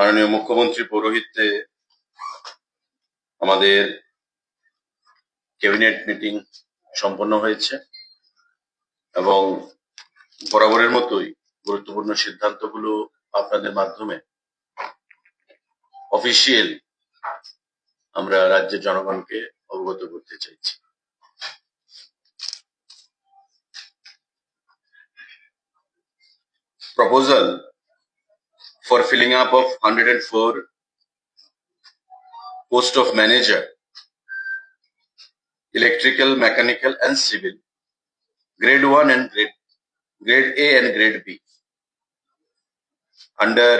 মাননীয় মুখ্যমন্ত্রী পৌরোহিত্যে আমাদের ক্যাবিনেট মিটিং সম্পন্ন হয়েছে এবং বরাবরের মতোই গুরুত্বপূর্ণ সিদ্ধান্তগুলো আপনাদের মাধ্যমে অফিসিয়াল আমরা রাজ্যের জনগণকে অবগত করতে চাইছি। Proposal for filling up of 104 post of manager, electrical, mechanical and civil, grade 1 and grade A and grade B under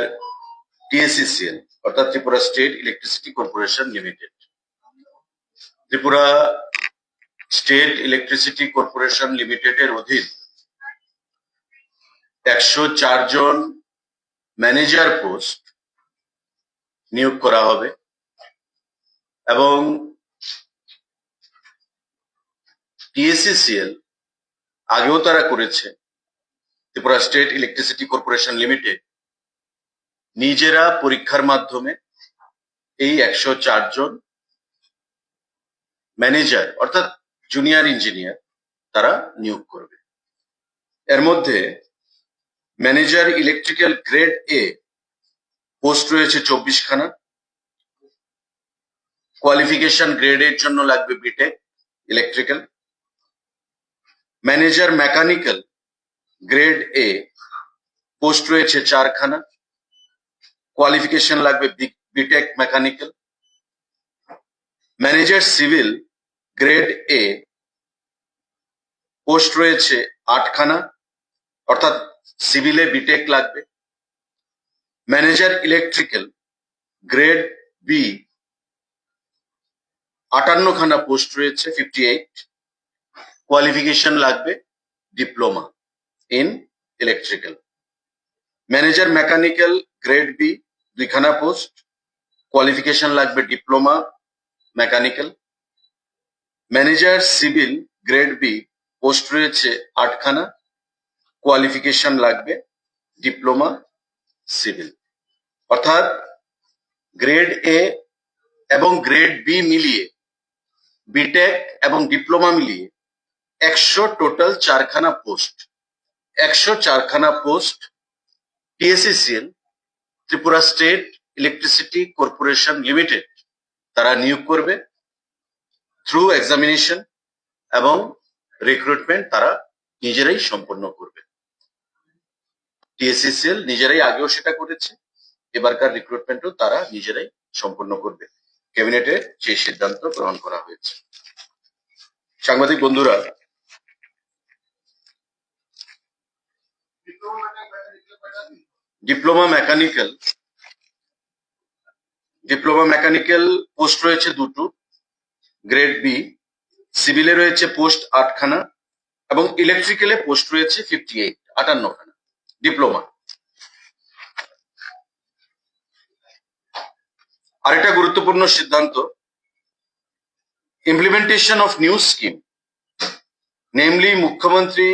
TSECL অর্থাৎ Tripura state electricity corporation limited. Tripura state electricity corporation লিমিটেডের অধীন 104 জন ম্যানেজার পোস্ট নিয়োগ করা হবে এবং TSECL আগেও তারা করেছে। Tripura state electricity corporation limited নিজেরা পরীক্ষার মাধ্যমে এই 104 জন ম্যানেজার অর্থাৎ জুনিয়র ইঞ্জিনিয়ার তারা নিয়োগ করবে। এর মধ্যে manager electrical grade A post রয়েছে 24 খানা। কোয়ালিফিকেশন গ্রেড এর জন্য লাগবে B Tech electrical. Manager mechanical grade A post রয়েছে 4 খানা। কোয়ালিফিকেশন লাগবে B Tech mechanical. Manager civil grade A post রয়েছে 8 খানা, অর্থাৎ সিভিলে বিটেক লাগবে। ম্যানেজার ইলেকট্রিক্যাল গ্রেড বি 58 খানা পোস্ট রয়েছে 58। কোয়ালিফিকেশন লাগবে diploma in electrical. Manager mechanical grade B 2 খানা পোস্ট, কোয়ালিফিকেশন লাগবে diploma mechanical. Manager civil grade B post রয়েছে 8 খানা, কোয়ালিফিকেশন লাগবে ডিপ্লোমা সিভিল। অর্থাৎ গ্রেড এ এবং গ্রেড বি মিলিয়ে বিটেক এবং ডিপ্লোমা মিলিয়ে 100 টোটাল 4 খানা পোস্ট। 104 খানা post TSECL Tripura state electricity corporation limited তারা নিয়োগ করবে থ্রু এক্সামিনেশন এবং রিক্রুটমেন্ট তারা নিজেরাই সম্পন্ন করবে। TSECL নিজেরাই আগেও সেটা করেছে, এবারকার রিক্রুটমেন্টও তারা নিজেরাই সম্পন্ন করবে। ক্যাবিনেটে সেই সিদ্ধান্ত গ্রহণ করা হয়েছে। সাংবাদিক বন্ধুরা, ডিপ্লোমা মেকানিক্যাল পোস্ট রয়েছে 2টো গ্রেড বি। সিভিলে রয়েছে পোস্ট 8 খানা এবং ইলেকট্রিক্যালে পোস্ট রয়েছে 58 খানা ডিপ্লোমা। আরেকটা গুরুত্বপূর্ণ সিদ্ধান্ত, implementation of new scheme, namely মুখ্যমন্ত্রী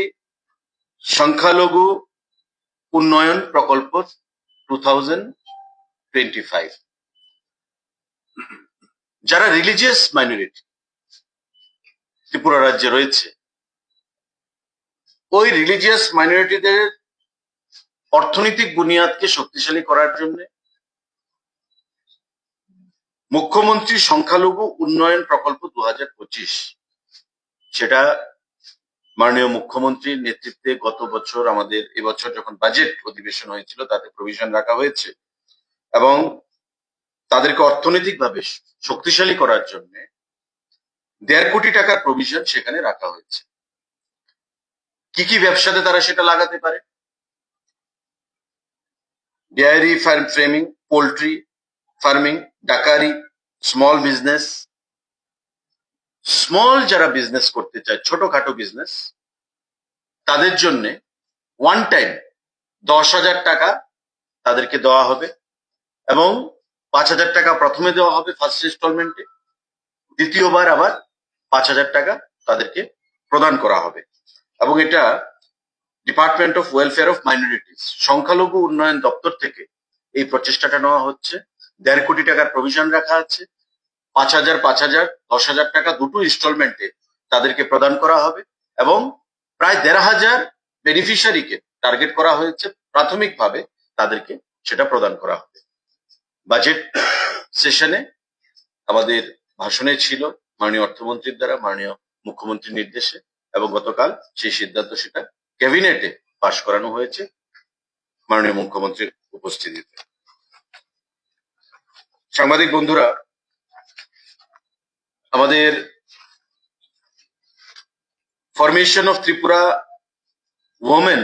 সংখ্যালঘু উন্নয়ন প্রকল্প 2025। যারা রিলিজিয়াস মাইনরিটি ত্রিপুরা রাজ্যে রয়েছে, ওই রিলিজিয়াস মাইনরিটিদের অর্থনৈতিক বুনিয়াদকে শক্তিশালী করার জন্য মুখ্যমন্ত্রী সংখ্যালঘু উন্নয়ন প্রকল্প 2025 সেটা মাননীয় মুখ্যমন্ত্রীর নেতৃত্বে গত বছর আমাদের এবছর যখন বাজেট অধিবেশন হয়েছিল তাতে প্রভিশন রাখা হয়েছে এবং তাদেরকে অর্থনৈতিকভাবে শক্তিশালী করার জন্য 1.5 কোটি টাকার প্রভিশন সেখানে রাখা হয়েছে। কি কি ব্যবসাতে তারা সেটা লাগাতে পারে? Dairy framing, poultry farming, duckery, small business. Small যারা বিজনেস করতে চায়, ছোটখাটো বিজনেস, তাদের জন্য ওয়ান টাইম 10,000 টাকা তাদেরকে দেওয়া হবে এবং 5,000 টাকা প্রথমে দেওয়া হবে ফার্স্ট ইনস্টলমেন্টে, দ্বিতীয়বার আবার 5,000 টাকা তাদেরকে প্রদান করা হবে। এবং এটা department of welfare of minorities, সংখ্যালঘু উন্নয়ন দপ্তর থেকে এই প্রচেষ্টাটা নেওয়া হচ্ছে। 1.5 কোটি টাকার প্রভিশন রাখা আছে। 5,000, 5,000, 10,000 টাকা দুটো ইনস্টলমেন্টে তাদেরকে প্রদান করা হবে এবং প্রায় 1,500 বেনিফিশিয়ারিকে টার্গেট করা হয়েছে। প্রাথমিকভাবে তাদেরকে সেটা প্রদান করা হবে। বাজেট সেশনে আমাদের ভাষণে ছিল মাননীয় অর্থমন্ত্রীর দ্বারা, মাননীয় মুখ্যমন্ত্রীর নির্দেশে, এবং গতকাল সেই সিদ্ধান্ত সেটা ক্যাবিনেটে পাশ করানো হয়েছে মাননীয় মুখ্যমন্ত্রীর উপস্থিতিতে। সাংবাদিক বন্ধুরা, আমাদের formation of Tripura women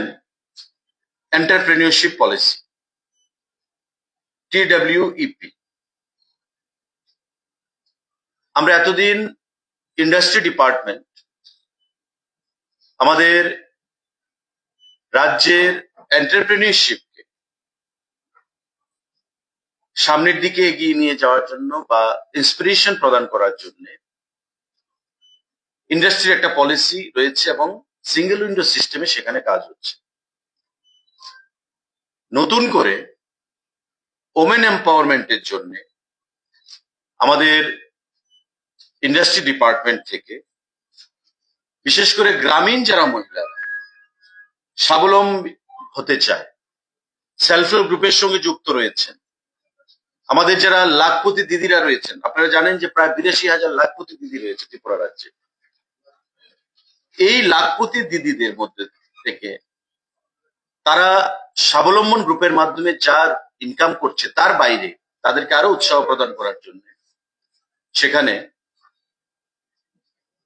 entrepreneurship policy, TWEP, আমরা এতদিন ইন্ডাস্ট্রি ডিপার্টমেন্ট আমাদের রাজ্যের এন্টারপ্রেনিয়রশিপকে সামনের দিকে এগিয়ে নিয়ে যাওয়ার জন্য বা ইন্সপিরেশন প্রদান করার জন্য ইন্ডাস্ট্রির একটা পলিসি রয়েছে এবং সিঙ্গেল উইন্ডো সিস্টেমে সেখানে কাজ হচ্ছে। নতুন করে ওমেন এম্পাওয়ারমেন্টের জন্য আমাদের ইন্ডাস্ট্রি ডিপার্টমেন্ট থেকে বিশেষ করে গ্রামীণ যারা মহিলারা স্বাবলম্বী হতে চায়, সেলফ হেল্প গ্রুপের সঙ্গে যুক্ত রয়েছেন, আমাদের যারা লাখপতি দিদিরা রয়েছেন, আপনারা জানেন যে প্রায় 82,000 লাখপতি দিদি রয়েছে ত্রিপুরা রাজ্যে। এই লাখপতি দিদিদের মধ্যে থেকে তারা স্বাবলম্বন গ্রুপের মাধ্যমে যার ইনকাম করছে তার বাইরে তাদেরকে আরো উৎসাহ প্রদান করার জন্য সেখানে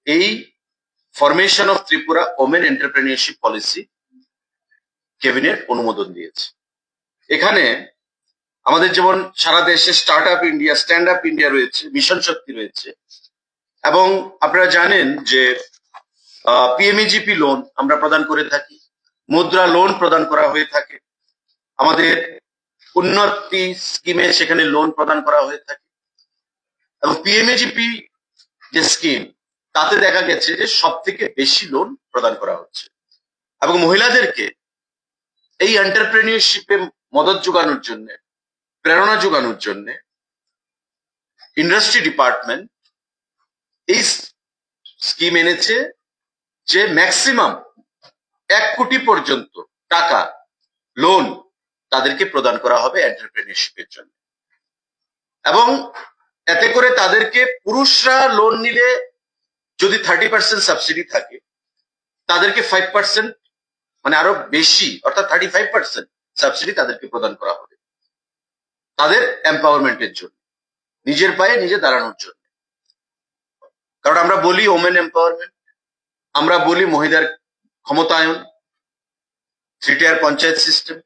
এই formation of Tripura women entrepreneurship policy cabinet অনুমোদন দিয়েছে। এখানে আমাদের যেমন সারা দেশে start up India, stand up India রয়েছে, মিশন শক্তি রয়েছে, এবং আপনারা জানেন যে PMEGP লোন আমরা প্রদান করে থাকি, মুদ্রা লোন প্রদান করা হয়ে থাকে, আমাদের উন্নতি স্কিমে সেখানে লোন প্রদান করা হয়ে থাকে, এবং PMEGP যে স্কিম তাতে দেখা গেছে যে সব থেকে বেশি লোন প্রদান করা হচ্ছে। এবং মহিলাদেরকে এই এন্টারপ্রেনিয়রশিপে মদত যোগানোর জন্য, প্রেরণা যোগানোর জন্য ইন্ডাস্ট্রি ডিপার্টমেন্ট এই স্কিম এনেছে যে ম্যাক্সিমাম 1 কোটি পর্যন্ত টাকা লোন তাদেরকে প্রদান করা হবে এন্টারপ্রেনিয়রশিপের জন্য। এবং এতে করে তাদেরকে পুরুষরা লোন নিলে যদি 30% সাবসিডি থাকে, তাদেরকে 5%, মানে আরো বেশি, অর্থাৎ 35% সাবসিডি তাদেরকে প্রদান করা হবে তাদের এম্পাওয়ারমেন্টের জন্য, নিজের পায়ে নিজে দাঁড়ানোর জন্য। কারণ আমরা বলি ওমেন এম্পাওয়ারমেন্ট, আমরা বলি মহিলার ক্ষমতায়ন, 3 টায়ার পঞ্চায়েত সিস্টেম,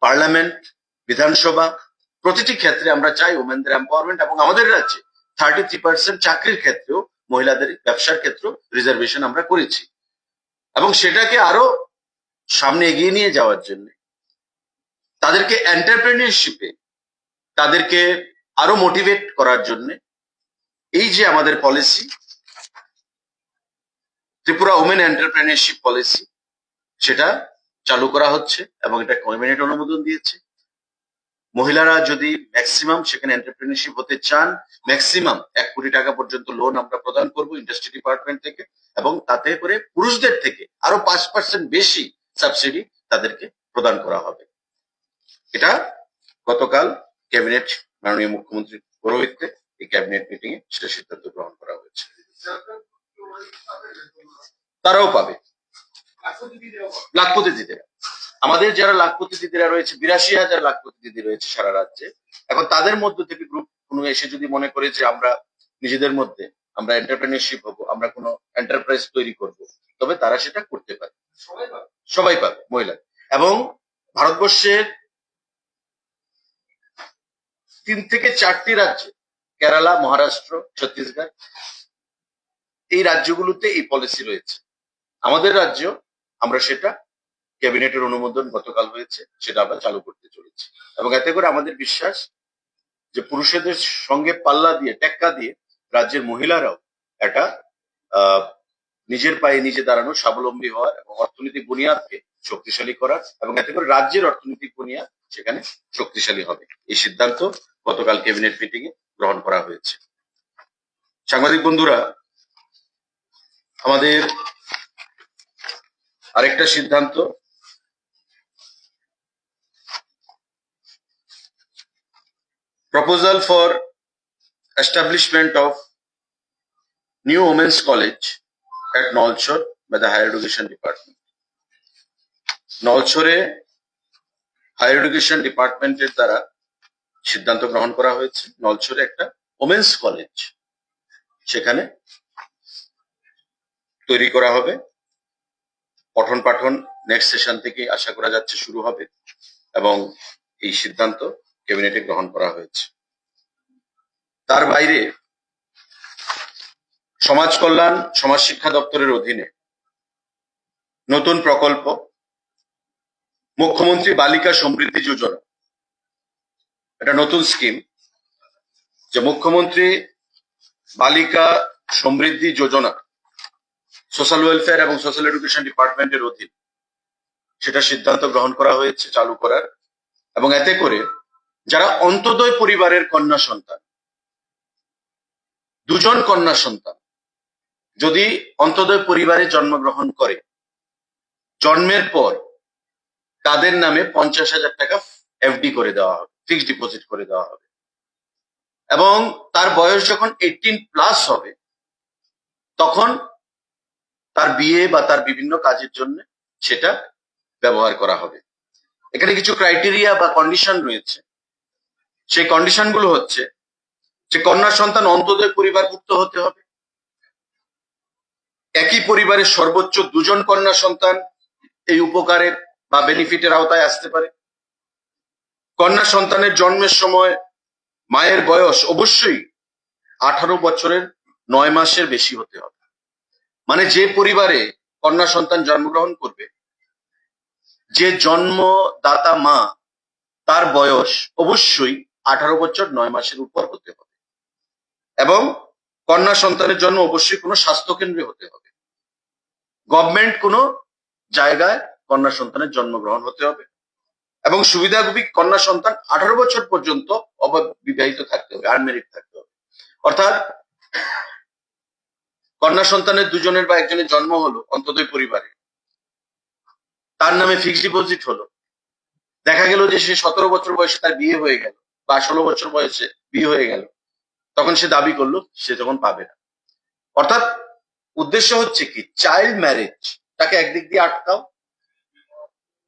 পার্লামেন্ট, বিধানসভা, প্রতিটি ক্ষেত্রে আমরা চাই ওমেনদের এম্পাওয়ারমেন্ট। এবং আমাদের রাজ্যে 33% চাকরির ক্ষেত্রেও মহিলাদের ব্যবসার ক্ষেত্রে রিজার্ভেশন আমরা করেছি। এবং সেটাকে আরো সামনে এগিয়ে নিয়ে যাওয়ার জন্য তাদেরকে এন্টারপ্রেনিয়রশিপে তাদেরকে আরো মোটিভেট করার জন্য এই যে আমাদের policy Tripura women entrepreneurship policy, সেটা চালু করা হচ্ছে এবং এটা ক্যাবিনেট অনুমোদন দিয়েছে। মহিলারা যদি ম্যাক্সিমাম সেখানে এন্টারপ্রেনিয়রশিপ হতে চান, ম্যাক্সিমাম 1 কোটি টাকা পর্যন্ত লোন আমরা প্রদান করব ইন্ডাস্ট্রি ডিপার্টমেন্ট থেকে, এবং তাতে করে পুরুষদের থেকে আরো 5% বেশি সাবসিডি তাদেরকে প্রদান করা হবে। এটা গতকাল ক্যাবিনেট মাননীয় মুখ্যমন্ত্রীর পৌরোহিত্যে এই ক্যাবিনেট মিটিং এ সেটা সিদ্ধান্ত গ্রহণ করা হয়েছে। তারাও পাবে, লাখপতি দিদিরা। আমাদের যারা লাখপতি দিদিরা রয়েছে, 82,000 লাখপতি দিদি রয়েছে সারা রাজ্যে। এখন তাদের মধ্য থেকে গ্রুপ কোনো এসে যদি মনে করে যে আমরা নিজেদের মধ্যে আমরা এন্টারপ্রেনিয়রশিপ হবো, আমরা কোনো এন্টারপ্রাইজ তৈরি করব, তবে তারা সেটা করতে পারে, সবাই পাবে মহিলা। এবং ভারতবর্ষের 3 থেকে 4টি রাজ্যে, কেরালা, মহারাষ্ট্র, ছত্তিশগড়, এই রাজ্যগুলোতে এই পলিসি রয়েছে। আমাদের রাজ্য, আমরা সেটা ক্যাবিনেটের অনুমোদন গতকাল হয়েছে, সেটা আমরা চালু করতে চলেছি। এবং এতে করে আমাদের বিশ্বাস যে পুরুষদের সঙ্গে পাল্লা দিয়ে, টেক্কা দিয়ে রাজ্যের মহিলারাও একটা নিজের পায়ে নিজে দাঁড়ানো, স্বাবলম্বী হওয়ার এবং অর্থনৈতিক বুনিয়াদকে শক্তিশালী করার, এবং এতে করে রাজ্যের অর্থনৈতিক বুনিয়াদ সেখানে শক্তিশালী হবে। এই সিদ্ধান্ত গতকাল ক্যাবিনেট মিটিং এ গ্রহণ করা হয়েছে। সাংবাদিক বন্ধুরা, আমাদের আরেকটা সিদ্ধান্ত, proposal for establishment of new women's college at Nalchar by the Higher Education Department. নলছরে হায়ার এডুকেশন ডিপার্টমেন্টের দ্বারা সিদ্ধান্ত গ্রহণ করা হয়েছে নলছরে একটা ওমেন্স কলেজ সেখানে তৈরি করা হবে। পঠন পাঠন নেক্সট সেশন থেকে আশা করা যাচ্ছে শুরু হবে, এবং এই সিদ্ধান্ত ক্যাবিনেটে গ্রহণ করা হয়েছে। তার বাইরে সমাজ কল্যাণ সমাজ শিক্ষা দপ্তরের অধীনে নতুন প্রকল্প মুখ্যমন্ত্রী বালিকা সমৃদ্ধি যোজনা, এটা নতুন স্কিম, যে মুখ্যমন্ত্রী বালিকা সমৃদ্ধি যোজনা সোশ্যাল ওয়েলফেয়ার এবং সোশ্যাল এডুকেশন ডিপার্টমেন্টের অধীন, সেটা সিদ্ধান্ত গ্রহণ করা হয়েছে চালু করার। এবং এতে করে যারা অন্তোদয় পরিবারের কন্যা সন্তান, দুজন কন্যা সন্তান যদি অন্তোদয় পরিবারে জন্মগ্রহণ করে, জন্মের পর তাদের নামে 50,000 টাকা এফডি করে দেওয়া হবে, ফিক্সড ডিপোজিট করে দেওয়া হবে, এবং তার বয়স যখন 18+ হবে তখন তার বিয়ে বা তার বিভিন্ন কাজের জন্য সেটা ব্যবহার করা হবে। এখানে কিছু ক্রাইটেরিয়া বা কন্ডিশন রয়েছে। সেই কন্ডিশনগুলো হচ্ছে যে কন্যা সন্তান অন্তোদয় পরিবারভুক্ত হতে হবে, একই পরিবারের সর্বোচ্চ 2জন কন্যা সন্তান এই উপকারের বা বেনিফিটের আওতায় আসতে পারে, কন্যা সন্তানের জন্মের সময় মায়ের বয়স অবশ্যই 18 বছরের 9 মাসের বেশি হতে হবে। মানে যে পরিবারে কন্যা সন্তান জন্মগ্রহণ করবে, যে জন্মদাতা মা, তার বয়স অবশ্যই 18 বছর 9 মাসের উপর হতে হবে, এবং কন্যা সন্তানের জন্ম অবশ্যই কোনো স্বাস্থ্য কেন্দ্রে হতে হবে, গভর্নমেন্ট কোনো জায়গায় কন্যা সন্তানের জন্মগ্রহণ হতে হবে, এবং সুবিধাভোগী কন্যা সন্তান 18 বছর পর্যন্ত অবিবাহিত থাকতে হবে, আনমেরিড থাকতে হবে। অর্থাৎ কন্যা সন্তানের 2জনের বা 1জনের জন্ম হলো অন্তোদয় পরিবারে, তার নামে ফিক্সড ডিপোজিট হলো, দেখা গেল যে সে 17 বছর বয়সে তার বিয়ে হয়ে গেল বা 16 বছর বয়সে বিয়ে হয়ে গেল, তখন সে দাবি করলো, সে তখন পাবে না। অর্থাৎ উদ্দেশ্য হচ্ছে কি, চাইল্ড ম্যারেজ তাকে একদিক দিয়ে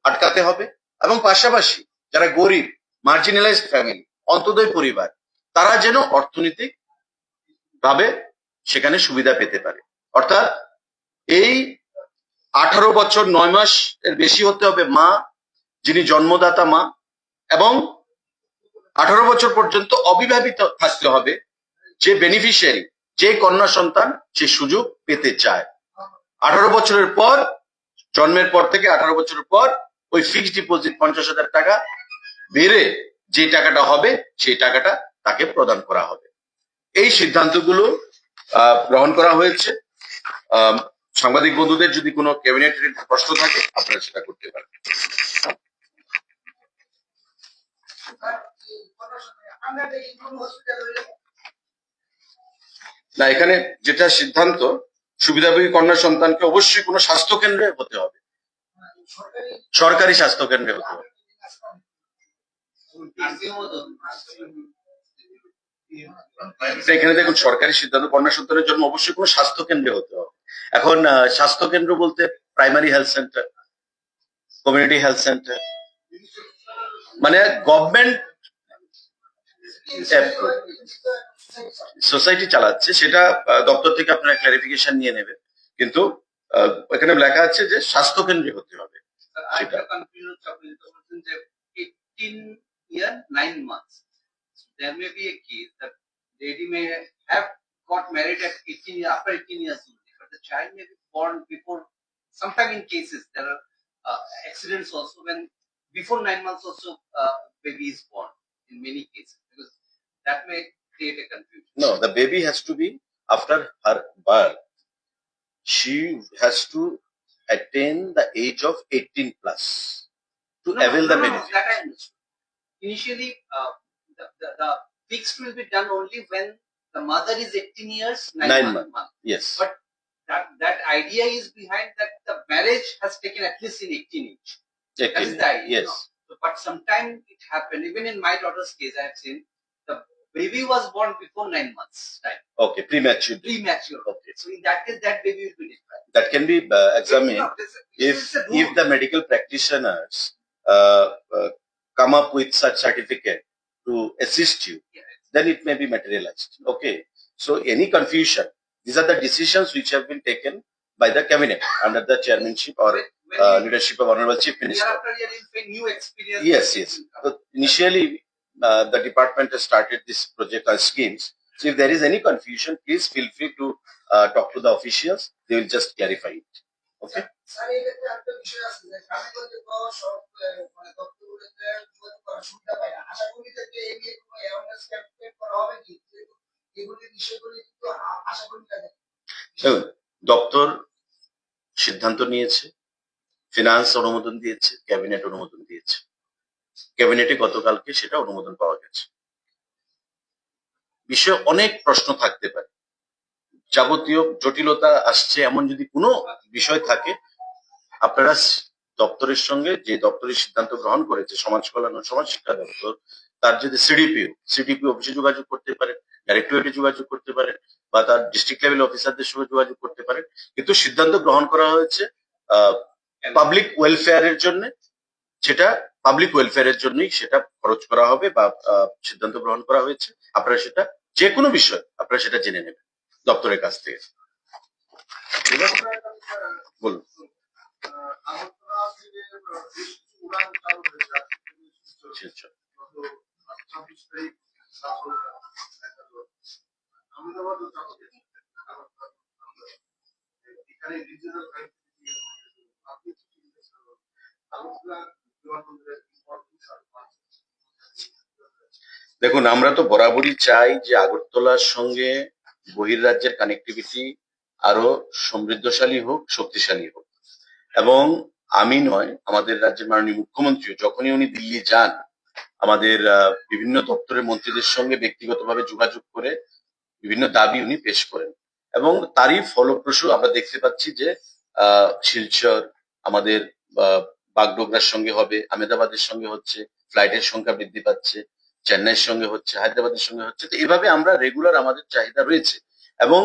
আটকাতে হবে, এবং পাশাপাশি যারা গরিব, মার্জিনালাইজড ফ্যামিলি, অন্তোদয় পরিবার, তারা যেন অর্থনৈতিক ভাবে সেখানে সুবিধা পেতে পারে। অর্থাৎ এই 18 বছর 9 মাস এর বেশি হতে হবে মা, যিনি জন্মদাতা মা, এবং 18 বছর পর্যন্ত অবিবাহিত থাকতে হবে যে বেনিফিশিয়ারি, যে কন্যা সন্তান সে সুযোগ পেতে চায়। 18 বছরের পর, জন্মের পর থেকে 18 বছরের পর ওই ফিক্সড ডিপোজিট 50,000 টাকা বেড়ে যে টাকাটা হবে, সেই টাকাটা তাকে প্রদান করা হবে। এই সিদ্ধান্তগুলো গ্রহণ করা হয়েছে। সাংবাদিক বন্ধুদের যদি কোনো ক্যাবিনেট প্রশ্ন থাকে আপনারা সেটা করতে পারেন। না, এখানে যেটা সিদ্ধান্ত, সুবিধাভোগী কন্যা সন্তানকে অবশ্যই কোনো স্বাস্থ্য কেন্দ্রে হতে হবে, সরকারি স্বাস্থ্য কেন্দ্রে হতে হবে। এখানে দেখুন, সরকারি সিদ্ধান্ত, কন্যা সন্তানের জন্য অবশ্যই কোনো স্বাস্থ্য কেন্দ্রে হতে হবে। এখন স্বাস্থ্য কেন্দ্র বলতে primary health centre, community health centre, মানে গভর্নমেন্ট সোসাইটি চালাচ্ছে, সেটা দপ্তর থেকে আপনারা ক্লারিফিকেশন নিয়ে নেবেন, কিন্তু এখানে লেখা আছে যে স্বাস্থ্য কেন্দ্রে হতে হবে। সেটা 18 year 9 months. There may be a case that the lady may have got married at 18 years, after 18 years only, but the child may be born before. Sometime in cases there are accidents also when before 9 months also baby is born in many cases, because that may create a confusion. No, the baby has to be after her birth. she has to attain the age of 18 plus to avail the benefit. That I understood. Initially, the fixed will be done only when the mother is 18 years, 9 9 months. months. Yes. But that idea is behind that the marriage has taken at least in 18 age. That 18. is the idea. Yes. But sometimes it happened, even in my daughter's case, I have seen the baby was born before 9 months time, Okay. Premature. premature. Okay. So in that case, that baby will be different. That can be examined No, it's a rule. if the medical practitioners come up with such certificate to assist you, Yeah. then it may be materialized. Okay. So any confusion, these are the decisions which have been taken by the cabinet under the chairmanship or When leadership of Honorable Chief year Minister. after year, in fact, new experience. Yes, yes. So initially, the department has started this project or schemes. So if there is any confusion, please feel free to talk to the officials. They will just clarify it. Okay. Sir এই ক্ষেত্রে একটা বিষয় আছে যে গ্রামেগঞ্জে তো সব মানে দপ্তরগুলোতে যোগাযোগ করার সুবিধা পায় না আশা করি যে এই নিয়ে কোনো অ্যাওয়ারনেস ক্যাম্পেইন করা হবে কি যেহেতু এগুলি বিষয়গুলি কিন্তু আশা করি না দেখুন, দপ্তর সিদ্ধান্ত নিয়েছে, ফিনান্স অনুমোদন দিয়েছে, ক্যাবিনেট অনুমোদন দিয়েছে। ক্যাবিনেটে গতকালকে সেটা অনুমোদন পাওয়া গেছে। বিষয়ে অনেক প্রশ্ন থাকতে পারে, যাবতীয় জটিলতা আসছে, এমন যদি কোনো বিষয় থাকে আপনারা দপ্তরের সঙ্গে, যে দপ্তরের সিদ্ধান্ত গ্রহণ করেছে সমাজ কল্যাণ ও সমাজ শিক্ষা দপ্তর, তার যদি সিডিপিও অফিসে যোগাযোগ করতে পারেন, ডাইরেক্টরেটে যোগাযোগ করতে পারেন, বা তার ডিস্ট্রিক্ট লেভেল অফিসারদের সঙ্গে যোগাযোগ করতে পারেন। কিন্তু সিদ্ধান্ত গ্রহণ করা হয়েছে পাবলিক ওয়েলফেয়ারের জন্য, সেটা পাবলিক ওয়েলফেয়ারের জন্যই সেটা খরচ করা হবে বা সিদ্ধান্ত গ্রহণ করা হয়েছে। আপনারা সেটা যে কোনো বিষয় আপনারা সেটা জেনে নেবেন দপ্তরের কাছ থেকে। ঠিক আছে, বলুন। আগরতলা থেকে বেশ কিছু উড়ান চালু হয়েছে আচ্ছা, 26 তারিখ আহমেদাবাদও চালু হয়েছে এখানে রিজিওনাল কানেক্টিভিটি আপনি কি আগরতলা বিমানবন্দরের ইম্পর্টেন্স আর দেখুন, আমরা তো বরাবরই চাই যে আগরতলার সঙ্গে বহির্রাজ্যের কানেক্টিভিটি আরো সমৃদ্ধশালী হোক, শক্তিশালী হোক। এবং আমি নয়, আমাদের রাজ্যের মাননীয় মুখ্যমন্ত্রী যখনই উনি দিল্লি যান, আমাদের বিভিন্ন দপ্তরের মন্ত্রীদের সঙ্গে ব্যক্তিগতভাবে যোগাযোগ করে বিভিন্ন দাবি উনি পেশ করেন। এবং তারই ফলপ্রসূ আমরা দেখতে পাচ্ছি যে শিলচর আমাদের বাগডোগরার সঙ্গে হবে, আহমেদাবাদের সঙ্গে হচ্ছে, ফ্লাইটের সংখ্যা বৃদ্ধি পাচ্ছে, চেন্নাইয়ের সঙ্গে হচ্ছে, হায়দ্রাবাদের সঙ্গে হচ্ছে। তো এইভাবে আমরা রেগুলার আমাদের চাহিদা রয়েছে। এবং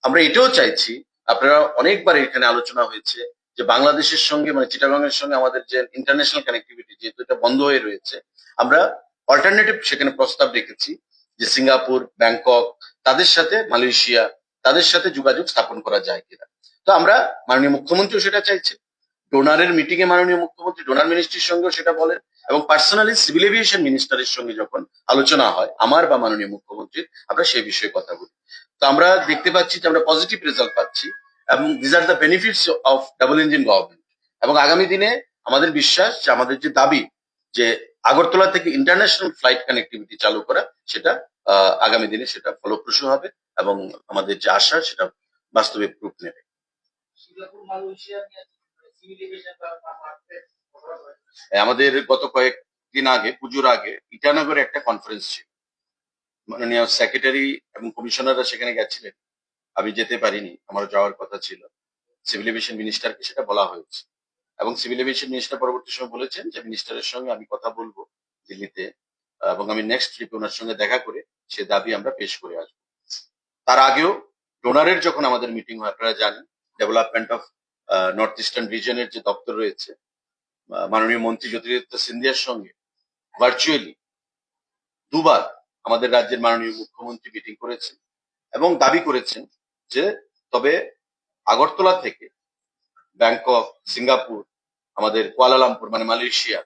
আমরা এটাও চাইছি, আপনারা অনেকবার এখানে আলোচনা হয়েছে যে বাংলাদেশের সঙ্গে, মানে চিটাগংয়ের সঙ্গে আমাদের যে ইন্টারন্যাশনাল কানেক্টিভিটি যেহেতু এটা বন্ধ হয়ে রয়েছে, আমরা অল্টারনেটিভ সেখানে প্রস্তাব রেখেছি যে সিঙ্গাপুর, ব্যাংকক, তাদের সাথে মালয়েশিয়া, তাদের সাথে যোগাযোগ স্থাপন করা যায় কিনা। তো আমরা মাননীয় মুখ্যমন্ত্রীও সেটা চাইছে। ডোনারের মিটিং এ মাননীয় মুখ্যমন্ত্রী ডোনার মিনিস্ট্রির সঙ্গেও সেটা বলেন, এবং পার্সোনালি সিভিল এভিয়েশন মিনিস্টারের সঙ্গে যখন আলোচনা হয় আমার বা মাননীয় মুখ্যমন্ত্রীর, আমরা সেই বিষয়ে কথা বলি। তো আমরা দেখতে পাচ্ছি যে আমরা পজিটিভ রেজাল্ট পাচ্ছি, এবং this are the benefits of double engine government. এবং আগামী দিনে আমাদের বিশ্বাস যে আমাদের যে দাবি যে আগরতলা থেকে ইন্টারন্যাশনাল ফ্লাইট কানেক্টিভিটি চালু করা, সেটা আগামী দিনে সেটা ফলপ্রসূ হবে, এবং আমাদের যে আশা সেটা বাস্তবে রূপ নেবে। সিঙ্গাপুর মালয়েশিয়া নিয়ে আমাদের গত কয়েকদিন আগে, পুজোর আগে, ইটানগরে একটা কনফারেন্স ছিল। মাননীয় সেক্রেটারি এবং কমিশনাররা সেখানে গেছিলেন, আমি যেতে পারিনি, আমার যাওয়ার কথা ছিল। সিভিল এভিয়েশন মিনিস্টারকে সেটা বলা হয়েছে, এবং সিভিল এভিয়েশন মিনিস্টার পরবর্তী সময় বলেছেন যে মিনিস্টারের সঙ্গে আমি কথা বলবো দিল্লিতে, এবং আমি নেক্সট ট্রিপে ওনার সঙ্গে দেখা করে সে দাবি আমরা পেশ করে আসবো। তার আগেও ডোনারের যখন আমাদের মিটিং হয়, আপনারা জানেন ডেভেলপমেন্ট অফ নর্থ ইস্টার্ন রিজনের যে দপ্তর রয়েছে, মাননীয় মন্ত্রী জ্যোতিরাদিত্য সিন্ধিয়ার সঙ্গে ভার্চুয়ালি দুবার আমাদের রাজ্যের মাননীয় মুখ্যমন্ত্রী মিটিং করেছেন, এবং দাবি করেছেন যে তবে আগরতলা থেকে ব্যাংকক, সিঙ্গাপুর, আমাদের কুয়ালালামপুর মানে মালয়েশিয়া,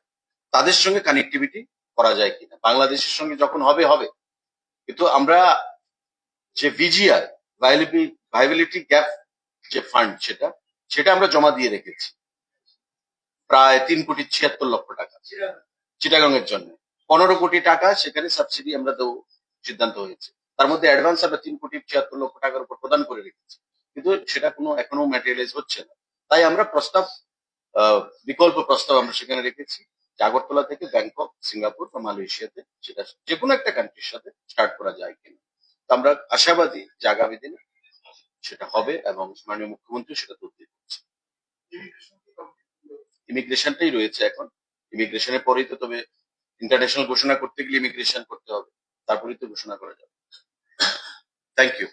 তাদের সঙ্গে কানেক্টিভিটি করা যায় কিনা। বাংলাদেশের সঙ্গে যখন হবে হবে, কিন্তু আমরা যে ভিজিআর ভাইবিলিটি গ্যাপ যে ফান্ড, সেটা আমরা জমা দিয়ে রেখেছি প্রায় 3,76,00,000 টাকা চিটাগং এর জন্য। 15 কোটি টাকা সেখানে সাবসিডি আমরা দেবো সিদ্ধান্ত হয়েছে। তার মধ্যে অ্যাডভান্স আমরা 3,76,00,000 টাকার উপর প্রদান করে রেখেছি। কিন্তু সেটা কোনো এখনো ম্যাটেরিয়ালাইজ হচ্ছে না। তাই আমরা বিকল্প প্রস্তাব আমরা সেখানে রেখেছি যে আগরতলা থেকে ব্যাংকক, সিঙ্গাপুর বা মালয়েশিয়াতে সেটা যে কোনো একটা কান্ট্রির সাথে স্টার্ট করা যায় কিনা। তো আমরা আশাবাদী যে আগামী দিনে সেটা হবে এবং মাননীয় মুখ্যমন্ত্রী সেটা তদবির করছে। ইমিগ্রেশনটাই রয়েছে এখন। ইমিগ্রেশনের পরেই তো তবে ইন্টারন্যাশনাল ঘোষণা করতে গেলে ইমিগ্রেশন করতে হবে, তারপরেই তো ঘোষণা করা যাবে। Thank you.